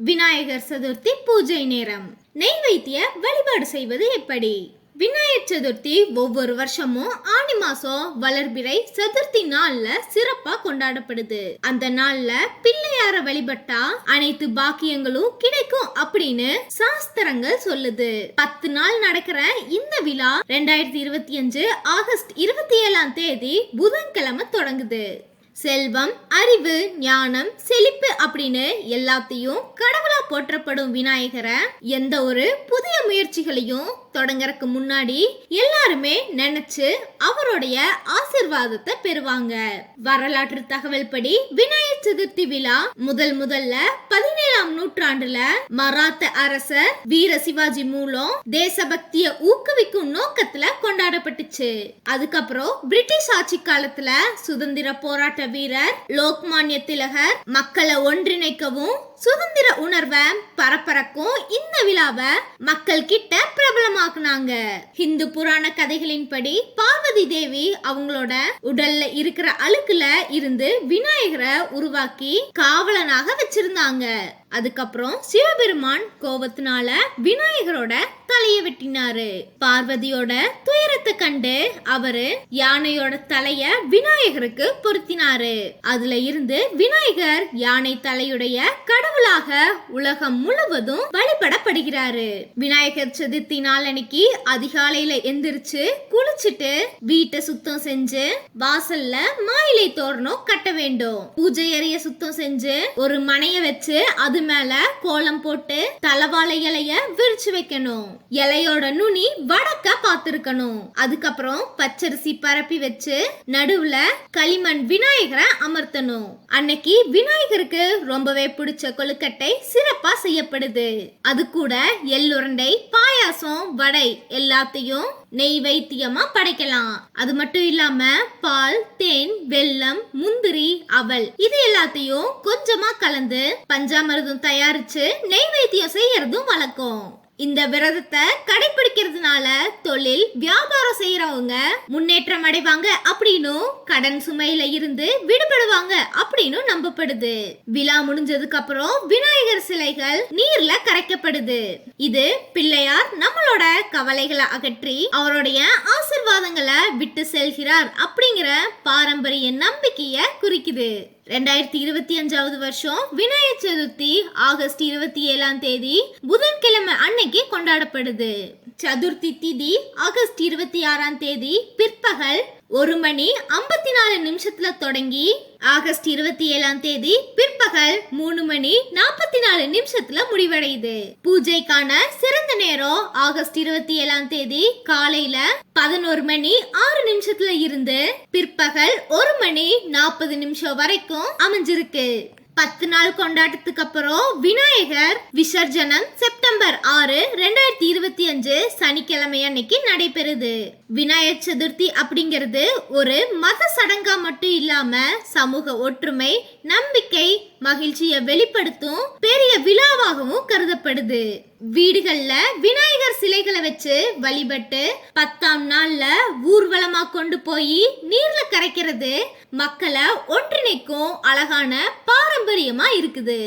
விநாயகர் சதுர்த்தி பூஜை நேரம். நெய்வேத்திய வழிபாடு செய்வது எப்படி? விநாயகர் சதுர்த்தி ஒவ்வொரு வருஷமும் ஆனி மாசம் வளர்பிறை சதுர்த்தி நாள்ல சிறப்பா கொண்டாடப்படுது. அந்த நாள்ல பிள்ளையார வழிபட்டா அனைத்து பாக்கியங்களும் கிடைக்கும் அப்படின்னு சாஸ்திரங்கள் சொல்லுது. 10 நாள் நடக்கிற இந்த விழா 2025 ஆகஸ்ட் 27 புதன்கிழமை தொடங்குது. செல்வம், அறிவு, ஞானம், செழிப்பு அப்படின்னு எல்லாத்தையும் கடவுளா போற்றப்படும் விநாயகரை எந்த ஒரு புதிய முயற்சிகளையும் தொடங்கறதுக்கு முன்னாடி எல்லாருமே நினைச்சு அவருடைய ஆசிர்வாதத்தை பெறுவாங்க. வரலாற்று தகவல் படி விநாயகர் சதுர்த்தி விழா முதல்ல 17ஆம் நூற்றாண்டுல மராத்த அரசர் வீர சிவாஜி மூலம் தேசபக்திய ஊக்குவிக்கும் நோக்கத்துல கொண்டாடப்பட்டுச்சு. அதுக்கப்புறம் பிரிட்டிஷ் ஆட்சி காலத்துல சுதந்திர போராட்ட வீரர் லோக்மான்ய திலகர் மக்களை ஒன்றிணைக்கவும் சுதந்திர உணர்வை பரப்பரக்கும் இந்த விழாவை மக்கள் கிட்ட பிரபலமாக்குனாங்க. ஹிந்து புராண கதைகளின்படி பார்வதி தேவி அவங்களோட உடல்ல இருக்கிற அழுக்குல இருந்து விநாயகரை உருவாக்கி காவலனாக வச்சிருந்தாங்க. அதுக்கப்புறம் சிவபெருமான் கோபத்தினால விநாயகரோட தலைய வெட்டினாரு. பார்வதியோட துயரத்தை கண்டு அவரு யானையோட தலைய விநாயகருக்கு பொருத்தினாரு. அதுல இருந்து விநாயகர் யானை தலையுடைய கடவுளாக உலகம் முழுவதும் வழிபடப்படுகிறாரு. விநாயகர் சதுர்த்தி நாளன்னைக்கு அதிகாலையில எந்திரிச்சு குளிச்சுட்டு வீட்டை சுத்தம் செஞ்சு வாசல்ல மாயிலை தோரணம் கட்ட வேண்டும். பூஜை அறைய சுத்தம் செஞ்சு ஒரு மனைய வச்சு அது மேல கோலம் போட்டு தலவாழை இலைய விரிச்சு வைக்கணும். இலையோட நுனி வடக்க பார்த்திருக்கணும். அதுக்கப்புறம் பச்சரிசி பரப்பி வச்சு நடுவுல களிமண் விநாயகரை அமர்த்தணும். அன்னைக்கு விநாயகருக்கு ரொம்பவே பிடிச்ச கொழுக்கட்டை சிறப்பா செய்யப்படுது. அது கூட எள்ளுருண்டை, பாயாசம், வடை எல்லாத்தையும் நெய்வேத்தியமா படைக்கலாம். அது மட்டும் இல்லாம பால், தேன், வெல்லம், முந்திரி, அவல் இது எல்லாத்தையும் கொஞ்சமா கலந்து பஞ்சாமிர்தம் தயாரிச்சு நெய்வேத்தியம் செய்யறதும் வழக்கம். இந்த விரதத்தை கடைபிடிக்கிறதுனால தொழில் வியாபாரம் செய்யறவங்க முன்னேற்றம் அடைவாங்க அப்படின்னும் கடன் சுமையில இருந்து விடுபடுவாங்க அப்படின்னு நம்பப்படுது. விழா முடிஞ்சதுக்கு அப்புறம் விநாயகர் சிலைகள் நீர்ல கரைக்கப்படுது. இது பிள்ளையார் நம்மளோட கவலைகளை அகற்றி அவருடைய ஆசிர்வாதங்களை விட்டு செல்கிறார் அப்படிங்கிற பாரம்பரிய நம்பிக்கைய குறிக்குது. 2025 வருஷம் விநாயகர் சதுர்த்தி ஆகஸ்ட் 27 புதன்கிழமை அன்னைக்கு கொண்டாடப்படுது. சதுர்த்தி திதி ஆகஸ்ட் 26 பிற்பகல் 1:54 தொடங்கி ஆகஸ்ட் 27 பிற்பகல் 3:44 முடிவடையுது. பூஜைக்கான சிறந்த நேரம் ஆகஸ்ட் 27 காலையில 11:06 இருந்து பிற்பகல் 1:40 வரைக்கும் அமைஞ்சிருக்கு. 10 நாள் கொண்டாட்டத்துக்கு அப்புறம் விநாயகர் விசர்ஜனம் செப்டம்பர் 6, 2025 சனிக்கிழமை அன்னைக்கு நடைபெறுது. விநாயகர் சதுர்த்தி அப்படிங்கிறது ஒரு மத சடங்கா மட்டும் இல்லாம சமூக ஒற்றுமை, நம்பிக்கை, மகிழ்ச்சியை வெளிப்படுத்தும் பெரிய விழாவாகவும் கருதப்படுது. வீடுகள்ல விநாயகர் சிலைகளை வச்சு வழிபட்டு 10ஆம் நாள்ல ஊர்வலமா கொண்டு போய் நீர்ல கரைக்கிறது மக்களை ஒன்றிணைக்கும் அழகான பாரம்பரியமா இருக்குது.